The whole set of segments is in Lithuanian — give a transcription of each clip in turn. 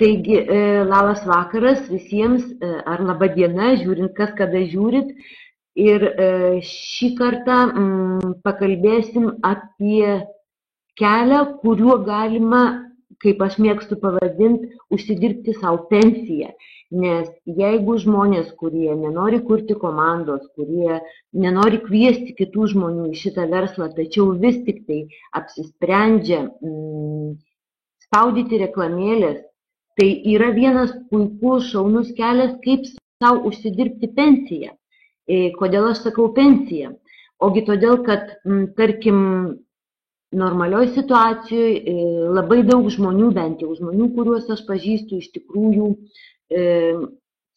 Taigi, labas vakaras visiems, ar laba diena, žiūrint, kas kada žiūrit. Ir šį kartą pakalbėsim apie kelią, kuriuo galima, kaip aš mėgstu pavadinti, užsidirbti savo pensiją. Nes jeigu žmonės, kurie nenori kurti komandos, kurie nenori kviesti kitų žmonių į šitą verslą, tačiau vis tik tai apsisprendžia spaudyti reklamėlės, tai yra vienas puikus šaunus kelias, kaip savo užsidirbti pensiją. Kodėl aš sakau pensiją? Ogi todėl, kad, tarkim, normalioj situacijoje labai daug žmonių, bent jau žmonių, kuriuos aš pažįstu, iš tikrųjų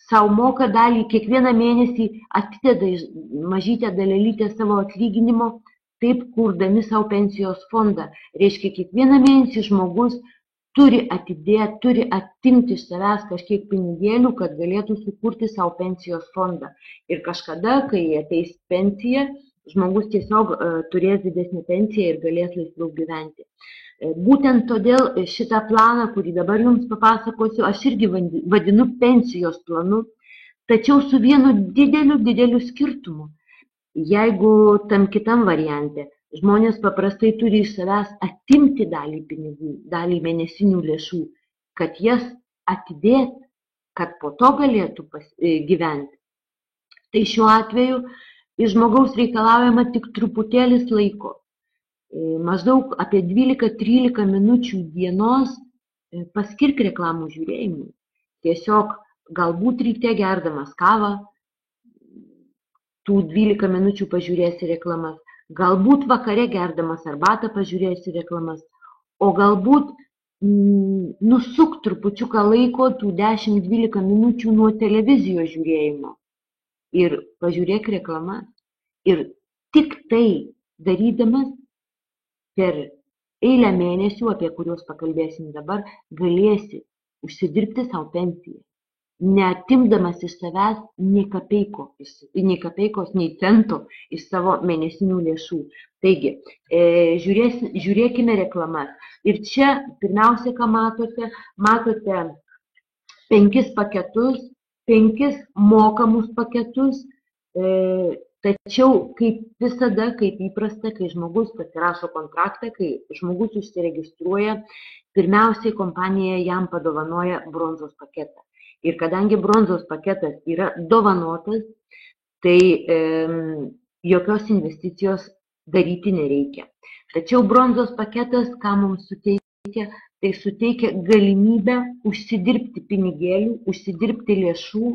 savo moka dalį, kiekvieną mėnesį atideda mažytę dalelytę savo atlyginimo, taip kurdami savo pensijos fondą. Reiškia, kiekvieną mėnesį žmogus turi atidėti, turi atimti iš savęs kažkiek pinigėlių, kad galėtų sukurti savo pensijos fondą. Ir kažkada, kai ateis pensija, žmogus tiesiog turės didesnį pensiją ir galės laisviau gyventi. Būtent todėl šitą planą, kurį dabar jums papasakosiu, aš irgi vadinu pensijos planu, tačiau su vienu dideliu skirtumu. Jeigu tam kitam variante žmonės paprastai turi iš savęs atimti dalį pinigų, dalį mėnesinių lėšų, kad jas atidėti, kad po to galėtų gyventi. Tai šiuo atveju iš žmogaus reikalaujama tik truputėlis laiko. Maždaug apie 12-13 minučių dienos paskirk reklamų žiūrėjimui. Tiesiog galbūt ryte gerdamas kavą, tų 12 minučių pažiūrėsi reklamas. Galbūt vakare gerdamas arbatą pažiūrėsi reklamas, o galbūt nusuk trupučiuką laiko tų 10-12 minučių nuo televizijos žiūrėjimo ir pažiūrėk reklamas. Ir tik tai darydamas per eilę mėnesių, apie kuriuos pakalbėsim dabar, galėsi užsidirbti savo pensiją, neatimdamas iš savęs nei kapeikos, nei cento iš savo mėnesinių lėšų. Taigi, žiūrėkime reklamas. Ir čia pirmiausia, ką matote 5 paketus, 5 mokamus paketus, tačiau kaip visada, kaip įprasta, kai žmogus pasirašo kontraktą, kai žmogus užsiregistruoja, pirmiausiai kompanija jam padovanoja bronzos paketą. Ir kadangi bronzos paketas yra dovanotas, tai jokios investicijos daryti nereikia. Tačiau bronzos paketas, ką mums suteikia, tai suteikia galimybę užsidirbti pinigėlių, užsidirbti lėšų,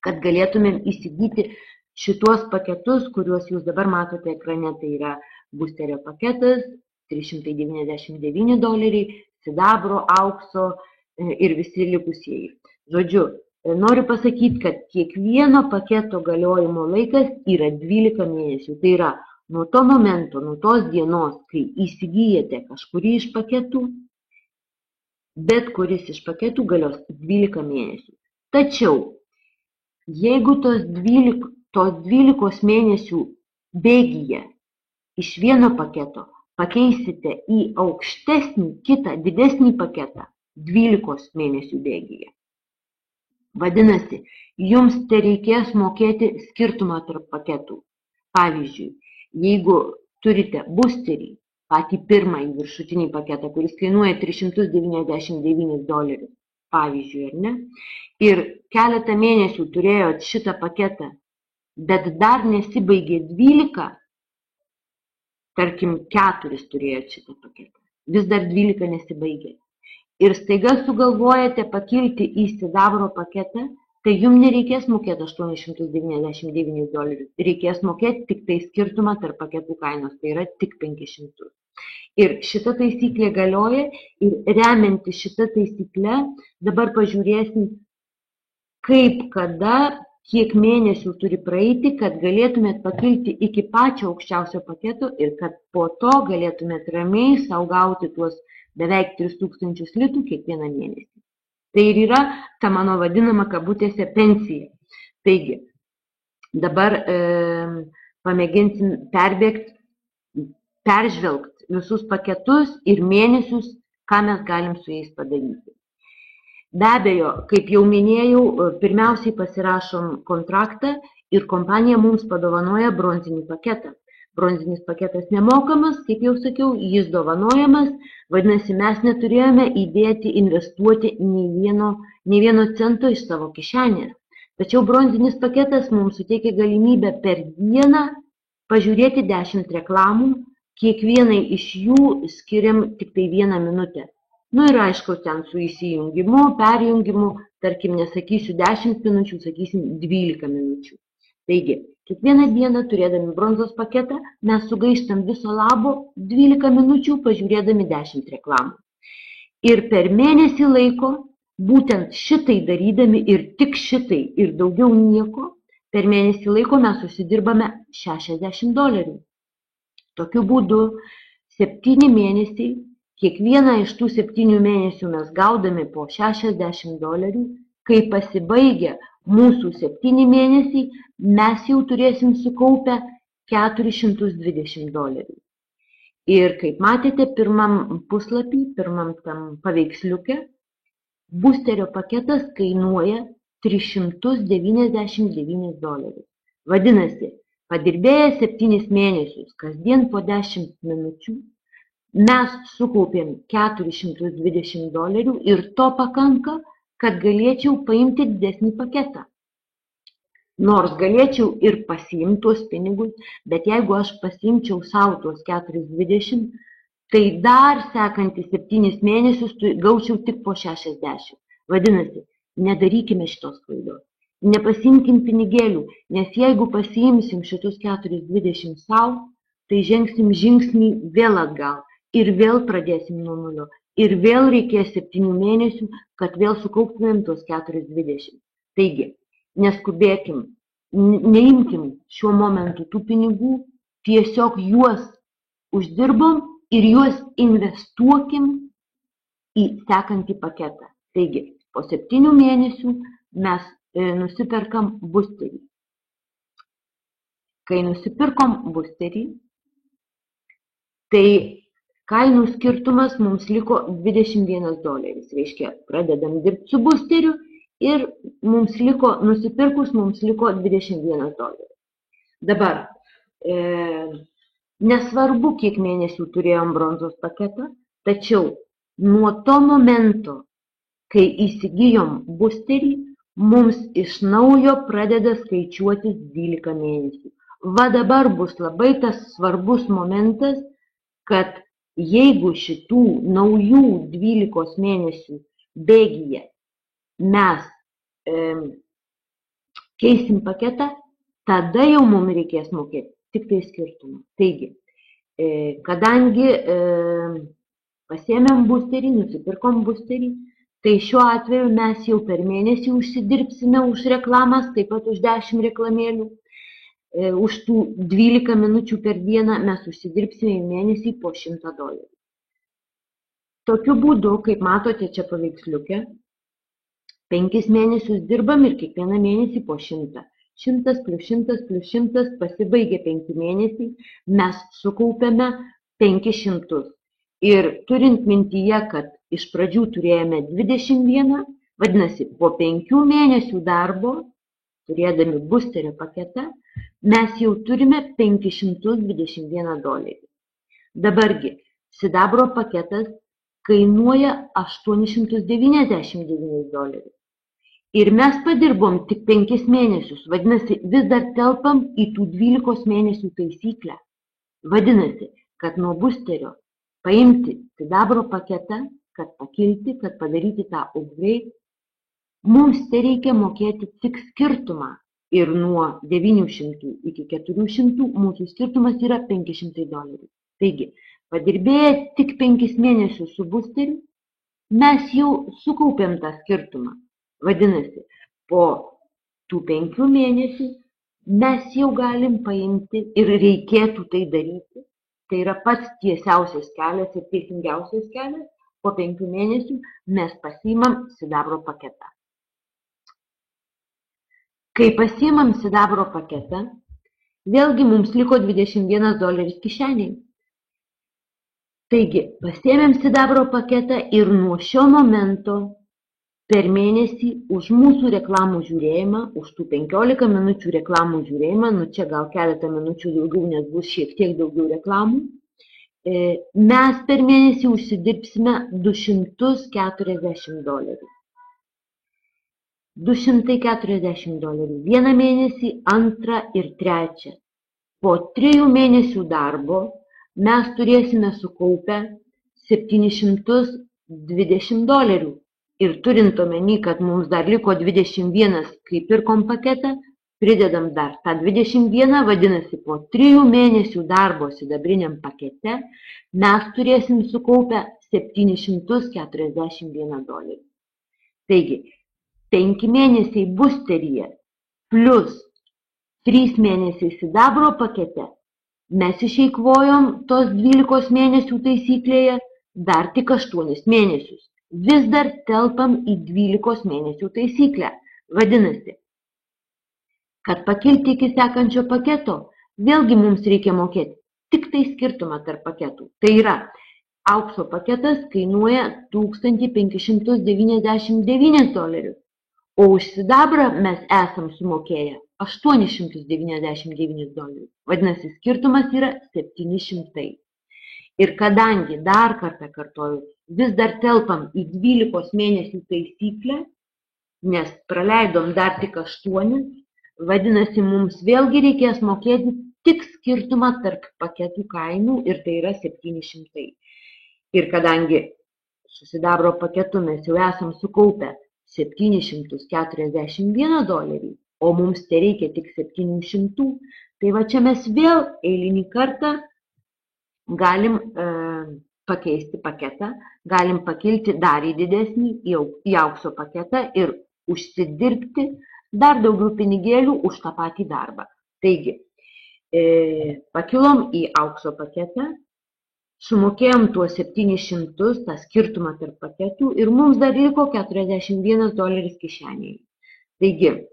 kad galėtumėm įsigyti šituos paketus, kuriuos jūs dabar matote ekrane. Tai yra boosterio paketas, $399, sidabro, aukso ir visi likusieji. Žodžiu, noriu pasakyti, kad kiekvieno paketo galiojimo laikas yra 12 mėnesių. Tai yra nuo to momento, nuo tos dienos, kai įsigijate kažkurį iš paketų, bet kuris iš paketų galios 12 mėnesių. Tačiau, jeigu tos 12 mėnesių bėgyje iš vieno paketo pakeisite į aukštesnį, kitą, didesnį paketą 12 mėnesių bėgyje, vadinasi, jums tereikės mokėti skirtumą tarp paketų. Pavyzdžiui, jeigu turite boosterį, patį pirmąjį viršutinį paketą, kuris kainuoja $399, pavyzdžiui, ar ne, ir keletą mėnesių turėjot šitą paketą, bet dar nesibaigė 12, tarkim 4 turėjot šitą paketą, vis dar 12 nesibaigė. Ir staiga sugalvojate pakilti į sidabro paketą, tai jums nereikės mokėti $899, reikės mokėti tik tai skirtumą tarp paketų kainos, tai yra tik 500. Ir šita taisyklė galioja ir remiantis šitą taisyklę, dabar pažiūrėsim, kaip, kada, kiek mėnesių turi praeiti, kad galėtumėt pakilti iki pačio aukščiausio paketo ir kad po to galėtumėt ramiai sau gauti tuos beveik 3000 litų kiekvieną mėnesį. Tai ir yra ta mano vadinama kabutėse pensija. Taigi, dabar pamėginsim peržvelgti visus paketus ir mėnesius, ką mes galim su jais padaryti. Be abejo, kaip jau minėjau, pirmiausiai pasirašom kontraktą ir kompanija mums padovanoja bronzinį paketą. Bronzinis paketas nemokamas, kaip jau sakiau, jis dovanojamas, vadinasi, mes neturėjome investuoti nei vieno cento iš savo kišenės. Tačiau bronzinis paketas mums suteikia galimybę per dieną pažiūrėti 10 reklamų, kiekvienai iš jų skiriam tik tai 1 minutę. Ir aišku, ten su įsijungimu, perjungimu, tarkim, nesakysiu 10 minučių, sakysim 12 minučių. Taigi, kiekvieną dieną turėdami bronzos paketą, mes sugaištam viso labo 12 minučių pažiūrėdami 10 reklamų. Ir per mėnesį laiko, būtent šitai darydami ir tik šitai ir daugiau nieko, per mėnesį laiko mes užsidirbame $60. Tokiu būdu 7 mėnesiai, kiekvieną iš tų 7 mėnesių mes gaudami po $60, kai pasibaigia mūsų 7 mėnesiai, mes jau turėsim sukaupę $420. Ir kaip matėte, pirmam puslapį, pirmam tam paveiksliuke, busterio paketas kainuoja $399. Vadinasi, padirbėję 7 mėnesius, kasdien po 10 minučių, mes sukaupėm $420 ir to pakanka, kad galėčiau paimti didesnį paketą. Nors galėčiau ir pasiimti tuos pinigus, bet jeigu aš pasiimčiau savo tuos 420, tai dar sekantys 7 mėnesius gaučiau tik po 60. Vadinasi, nedarykime šitos klaidos. Nepasiimkim pinigėlių, nes jeigu pasiimsim šitus 420 savo, tai žengsim žingsnį vėl atgal ir vėl pradėsim nuo nulio. Ir vėl reikės 7 mėnesių, kad vėl sukauptumėm tuos 420. Taigi, neskubėkim, neimkim šiuo momentu tų pinigų, tiesiog juos uždirbom ir juos investuokim į sekantį paketą. Taigi, po 7 mėnesių mes nusiperkam busterį. Kai nusipirkom busterį, tai kainų skirtumas mums liko $21. Reiškia, pradedam dirbti su busteriu ir mums liko, nusipirkus, mums liko $21. Dabar, nesvarbu, kiek mėnesių turėjom bronzos paketą, tačiau nuo to momento, kai įsigijom busterį, mums iš naujo pradeda skaičiuotis 12 mėnesių. Va dabar bus labai tas svarbus momentas, kad jeigu šitų naujų 12 mėnesių bėgyje mes keisim paketą, tada jau mums reikės mokėti tik tai skirtumą. Taigi, kadangi pasiėmėm busterį, nusipirkom busterį, tai šiuo atveju mes jau per mėnesį užsidirbsime už reklamas, taip pat už 10 reklamėlių. Už tų 12 minučių per dieną mes užsidirbsime į mėnesį po $100. Tokiu būdu, kaip matote čia paveiksliuke, 5 mėnesius dirbam ir kiekvieną mėnesį po 100. 100 plus 100 plus 100 pasibaigė 5 mėnesiai, mes sukaupėme 500. Ir turint mintyje, kad iš pradžių turėjome 21, vadinasi, po 5 mėnesių darbo, turėdami busterio paketą, mes jau turime $521. Dabargi, sidabro paketas kainuoja $899. Ir mes padirbom tik 5 mėnesius, vadinasi, vis dar telpam į tų 12 mėnesių taisyklę. Vadinasi, kad nuo busterio paimti sidabro paketą, kad pakilti, kad padaryti tą upgrade, mums tai reikia mokėti tik skirtumą. Ir nuo 900 iki 400 mūsų skirtumas yra $500. Taigi, padirbėję tik 5 mėnesius su busteriu, mes jau sukaupėm tą skirtumą. Vadinasi, po tų 5 mėnesių mes jau galim paimti ir reikėtų tai daryti. Tai yra pats tiesiausias kelias ir teisingiausias kelias. Po 5 mėnesių mes pasiimam sidabro paketą. Kai pasiimam sidabro paketą, vėlgi mums liko $21 kišeniai. Taigi, pasiėmėm sidabro paketą ir nuo šio momento per mėnesį už mūsų reklamų žiūrėjimą, už tų 15 minučių reklamų žiūrėjimą, čia gal keletą minučių daugiau, nes bus šiek tiek daugiau reklamų, mes per mėnesį užsidirbsime $240. $240 vieną mėnesį, antrą ir trečią. Po 3 mėnesių darbo mes turėsime sukaupę $720. Ir turint omeny, kad mums dar liko 21, kai pirkom paketą, pridedam dar tą 21, vadinasi, po 3 mėnesių darbo sidabriniam pakete mes turėsim sukaupę $741. Taigi, 5 mėnesiai busteryje plus 3 mėnesiai sidabro pakete, mes išeikvojom tos 12 mėnesių taisyklėje dar tik 8 mėnesius. Vis dar telpam į 12 mėnesių taisyklę. Vadinasi, kad pakilti iki sekančio paketo, vėlgi mums reikia mokėti tik tai skirtumą tarp paketų. Tai yra, aukso paketas kainuoja $1599, o už sidabrą mes esam sumokėję $899. Vadinasi, skirtumas yra 700. Ir kadangi, dar kartą kartoju, vis dar telpam į 12 mėnesių taisyklę, nes praleidom dar tik 8, vadinasi, mums vėlgi reikės mokėti tik skirtumą tarp paketų kainų ir tai yra 700. Ir kadangi su sidabro paketu mes jau esam sukaupę $741, o mums tai reikia tik 700, tai va čia mes vėl eilinį kartą galim pakeisti paketą, galim pakilti dar į didesnį, į aukso paketą ir užsidirbti dar daugiau pinigėlių už tą patį darbą. Taigi, pakilom į aukso paketą, sumokėjom tuos 700, tą skirtumą tarp paketų ir mums dar liko $41 kišenėje. Taigi,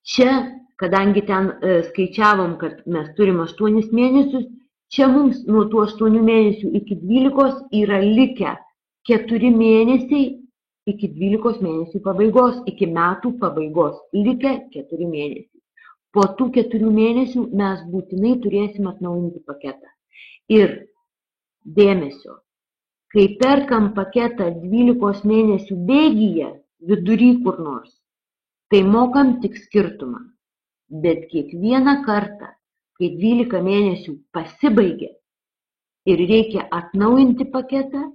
čia, kadangi ten skaičiavom, kad mes turim 8 mėnesius, čia mums nuo tų 8 mėnesių iki 12 yra likę 4 mėnesiai iki 12 mėnesių pabaigos, iki metų pabaigos, likę 4 mėnesiai. Po tų 4 mėnesių mes būtinai turėsim atnaujinti paketą. Ir dėmesio, kai perkam paketą 12 mėnesių bėgyje, vidury kur nors, tai mokam tik skirtumą. Bet kiekvieną kartą, kai 12 mėnesių pasibaigia ir reikia atnaujinti paketą,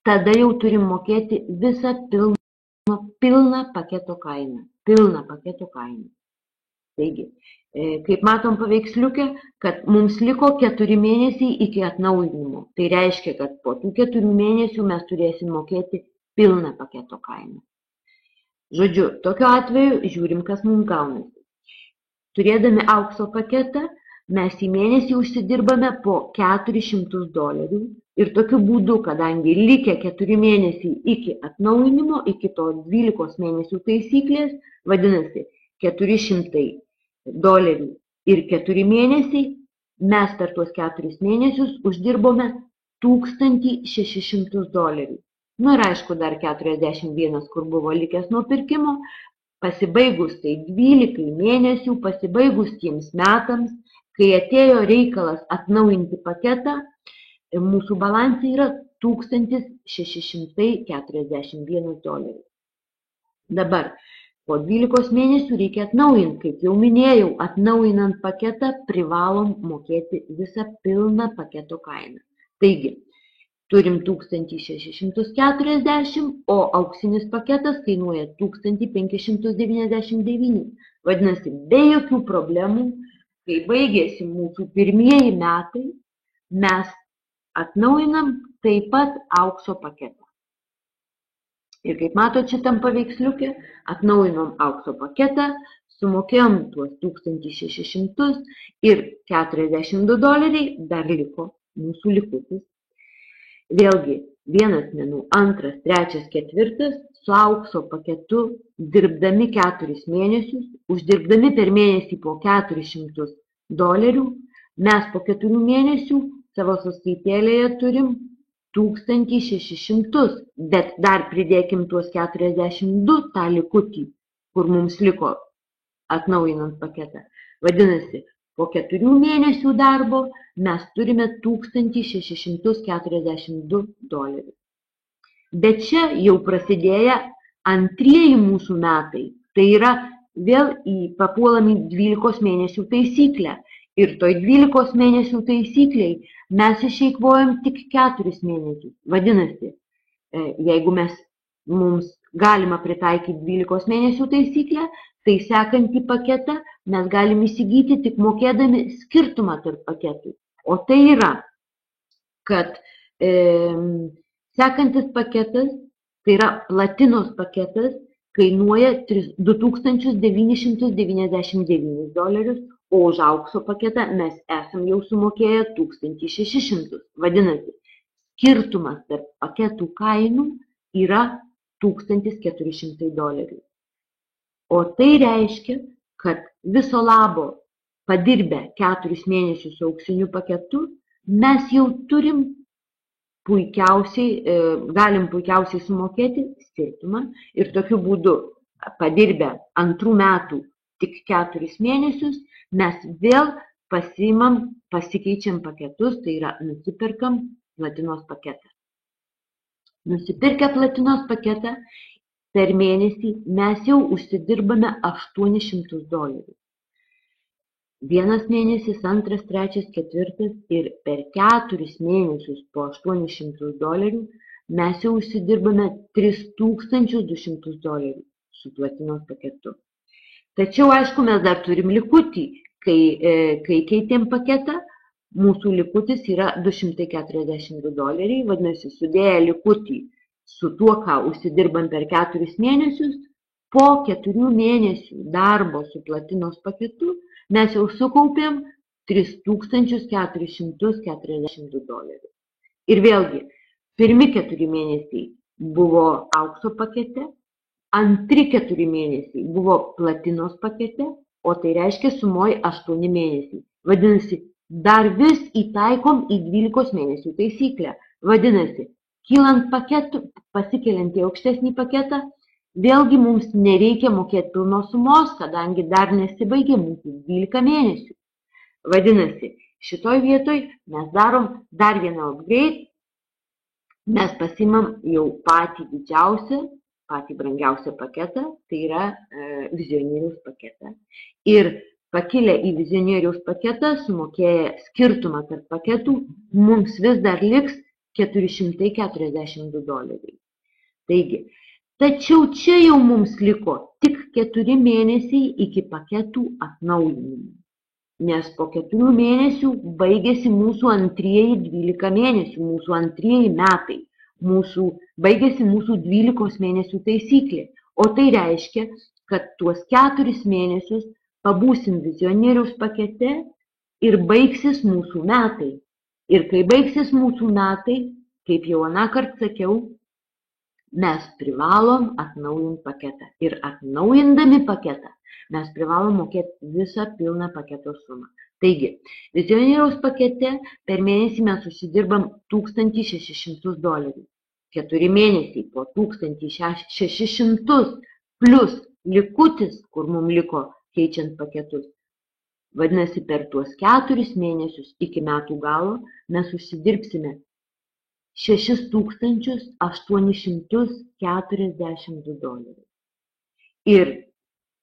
tada jau turim mokėti visą pilną paketo kainą. Taigi, kaip matom paveiksliuke, kad mums liko 4 mėnesiai iki atnaujinimo. Tai reiškia, kad po tų 4 mėnesių mes turėsim mokėti pilną paketo kainą. Žodžiu, tokiu atveju žiūrim, kas mums gaunasi. Turėdami aukso paketą, mes į mėnesį užsidirbame po $400 ir tokiu būdu, kadangi likę 4 mėnesiai iki atnaujinimo, iki to 12 mėnesių taisyklės, vadinasi, $400 ir 4 mėnesiai, mes per tuos 4 mėnesius uždirbome $1600. Nu ir aišku, dar 41, kur buvo likęs nuo pirkimo, pasibaigus tai 12 mėnesių, pasibaigus tiems metams, kai atėjo reikalas atnaujinti paketą, mūsų balansai yra $1641. Dabar, po 12 mėnesių reikia atnaujinti, kaip jau minėjau, atnaujinant paketą privalom mokėti visą pilną paketo kainą. Taigi, turim 1640, o auksinis paketas kainuoja 1599. Vadinasi, be jokių problemų, kai baigėsi mūsų pirmieji metai, mes atnaujinam taip pat aukso paketą. Ir kaip matot šitam paveiksliuke, atnaujinom aukso paketą, sumokėjom tuos 1600 ir $42 dar liko mūsų likutis. Vėlgi, 1 mėnuo, 2, 3, 4 su aukso paketu dirbdami 4 mėnesius, uždirbdami per mėnesį po $400, mes po 4 mėnesių savo sąskaitėlėje turim 1600, bet dar pridėkim tuos 42 tą likutį, kur mums liko atnaujinant paketą. Vadinasi, po 4 mėnesių darbo mes turime $1642. Bet čia jau prasidėję antrieji mūsų metai, tai yra vėl papuolam į 12 mėnesių taisyklę. Ir toj 12 mėnesių taisykliai mes išeikvojam tik 4 mėnesius. Vadinasi, jeigu mums galima pritaikyti 12 mėnesių taisyklę, tai sekantį paketą mes galim įsigyti tik mokėdami skirtumą tarp paketų. O tai yra, kad sekantis paketas, tai yra platinos paketas, kainuoja $2999, o už aukso paketą mes esam jau sumokėję $1600. Vadinasi, skirtumas tarp paketų kainų yra $1400. O tai reiškia, kad viso labo padirbę 4 mėnesius su auksiniu paketu, mes jau galim puikiausiai sumokėti skirtumą ir tokiu būdu padirbę antrų metų tik 4 mėnesius, mes vėl pasikeičiam paketus, tai yra nusiperkam platinos paketą. Nusipirkę platinos paketą, per mėnesį mes jau užsidirbame $800. Vienas mėnesis, antras, trečias, ketvirtas ir per 4 mėnesius po $800 mes jau užsidirbame $3200 su platinos paketu. Tačiau, aišku, mes dar turim likutį. Kai keitėm paketą, mūsų likutis yra $242, vadinasi, sudėję likutį su tuo, ką užsidirbam per 4 mėnesius, po 4 mėnesių darbo su platinos paketu mes jau sukaupėm $3442. Ir vėlgi, pirmi 4 mėnesiai buvo aukso pakete, antri 4 mėnesiai buvo platinos pakete, o tai reiškia sumoj 8 mėnesiai. Vadinasi, dar vis įtaikom į 12 mėnesių taisyklę. Vadinasi, kylant paketų, pasikeliant į aukštesnį paketą, vėlgi mums nereikia mokėti pilnos sumos, kadangi dar nesibaigė mūsų 12 mėnesių. Vadinasi, šitoj vietoj mes darom dar vieną upgrade, mes pasimam jau patį didžiausią, patį brangiausią paketą, tai yra vizionieriaus paketą. Ir pakilę į vizionieriaus paketą, sumokėję skirtumą tarp paketų, mums vis dar liks $442. Taigi, tačiau čia jau mums liko tik 4 mėnesiai iki paketų atnaujinimo. Nes po 4 mėnesių baigėsi mūsų antrieji 12 mėnesių, mūsų antrieji metai. Baigėsi mūsų 12 mėnesių taisyklė. O tai reiškia, kad tuos 4 mėnesius pabūsim vizionieriaus pakete ir baigsis mūsų metai. Ir kai baigsis mūsų metai, kaip jau anąkart sakiau, mes privalom atnaujinti paketą. Ir atnaujindami paketą mes privalom mokėti visą pilną paketo sumą. Taigi, vizionieriaus pakete per mėnesį mes užsidirbam $1600. 4 mėnesiai po 1600 plus likutis, kur mums liko keičiant paketus. Vadinasi, per tuos 4 mėnesius iki metų galo mes užsidirbsime $6842. Ir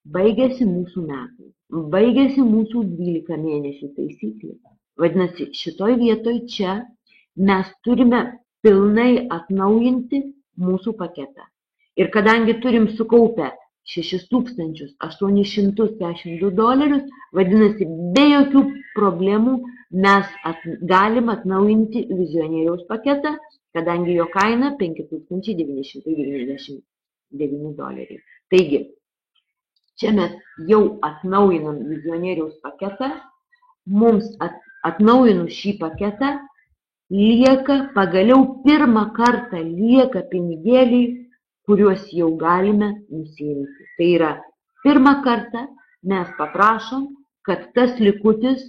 baigėsi mūsų metai, baigėsi mūsų 12 mėnesių taisyklė. Vadinasi, šitoj vietoj čia mes turime pilnai atnaujinti mūsų paketą. Ir kadangi turim sukaupę $6842, vadinasi, be jokių problemų mes galim atnaujinti vizionieriaus paketą, kadangi jo kaina $5999. Taigi, čia mes jau atnaujinam vizionieriaus paketą, mums atnaujinus šį paketą pagaliau pirmą kartą lieka pinigėliai, kuriuos jau galime nusiimti. Tai yra, pirmą kartą mes paprašom, kad tas likutis,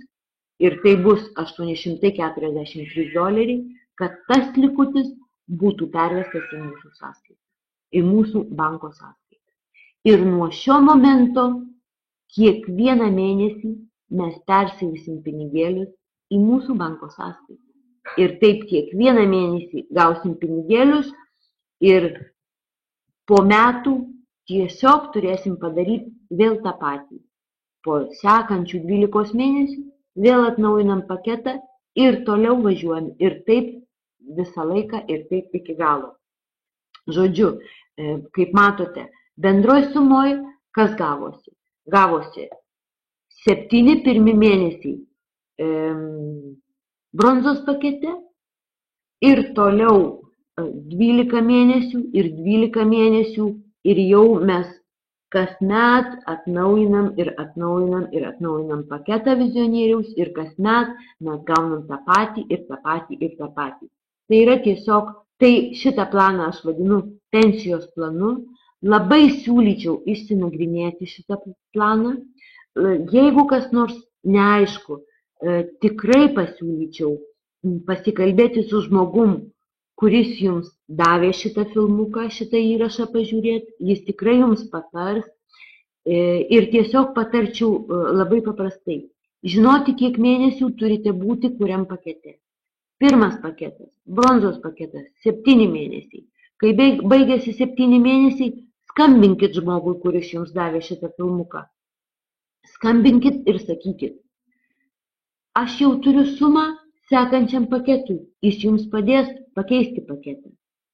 ir tai bus $843, kad tas likutis būtų pervestas į mūsų sąskaitą, į mūsų banko sąskaitą. Ir nuo šio momento kiekvieną mėnesį mes persivysim pinigėlius į mūsų banko sąskaitą. Ir taip kiekvieną mėnesį gausim pinigėlius ir po metų tiesiog turėsim padaryti vėl tą patį. Po sekančių 12 mėnesių vėl atnaujinam paketą ir toliau važiuojam. Ir taip visą laiką ir taip iki galo. Žodžiu, kaip matote, bendroj sumoj kas gavosi? Gavosi 7 pirmi mėnesiai bronzos pakete ir toliau 12 mėnesių ir 12 mėnesių ir jau mes kasmet atnaujinam ir atnaujinam ir atnaujinam paketą vizionieriaus ir kasmet mes gaunam tą patį ir tą patį ir tą patį. Tai yra tiesiog, tai šitą planą aš vadinu pensijos planu. Labai siūlyčiau išsinagrinėti šitą planą. Jeigu kas nors neaišku, tikrai pasiūlyčiau pasikalbėti su žmogum, kuris jums davė šitą filmuką, šitą įrašą pažiūrėti. Jis tikrai jums patars ir tiesiog patarčiau labai paprastai. Žinoti, kiek mėnesių turite būti kuriam pakete. Pirmas paketas, bronzos paketas, 7 mėnesiai. Kai baigėsi 7 mėnesiai, skambinkit žmogui, kuris jums davė šitą filmuką. Skambinkit ir sakykit, aš jau turiu sumą sekančiam paketui, jis jums padės pakeisti paketą.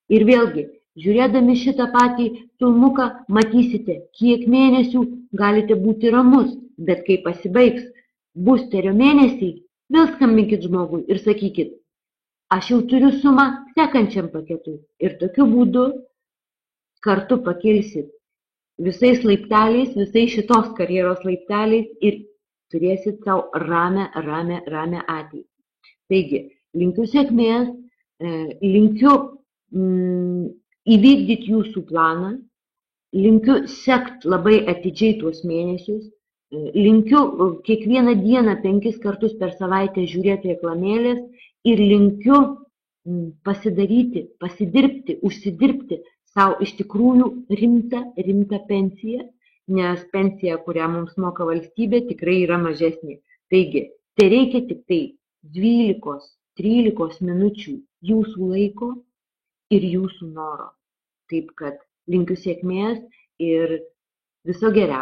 Ir vėlgi, žiūrėdami šitą patį filmuką, matysite, kiek mėnesių galite būti ramus, bet kai pasibaigs busterio mėnesiai, vėl skambinkit žmogui ir sakykit, aš jau turiu sumą sekančiam paketui. Ir tokiu būdu kartu pakilsit visais laipteliais, visais šitos karjeros laipteliais ir turėsit savo ramę ateitį. Taigi, linkiu sėkmės, linkiu įvykdyti jūsų planą, linkiu sekti labai atidžiai tuos mėnesius, linkiu kiekvieną dieną 5 kartus per savaitę žiūrėti reklamėlės ir linkiu pasidaryti, pasidirbti, užsidirbti savo iš tikrųjų rimtą pensiją, nes pensija, kurią mums moka valstybė, tikrai yra mažesnė. Taigi, tai reikia tik tai 12-13 minučių jūsų laiko ir jūsų noro. Taip kad linkiu sėkmės ir viso geriausio.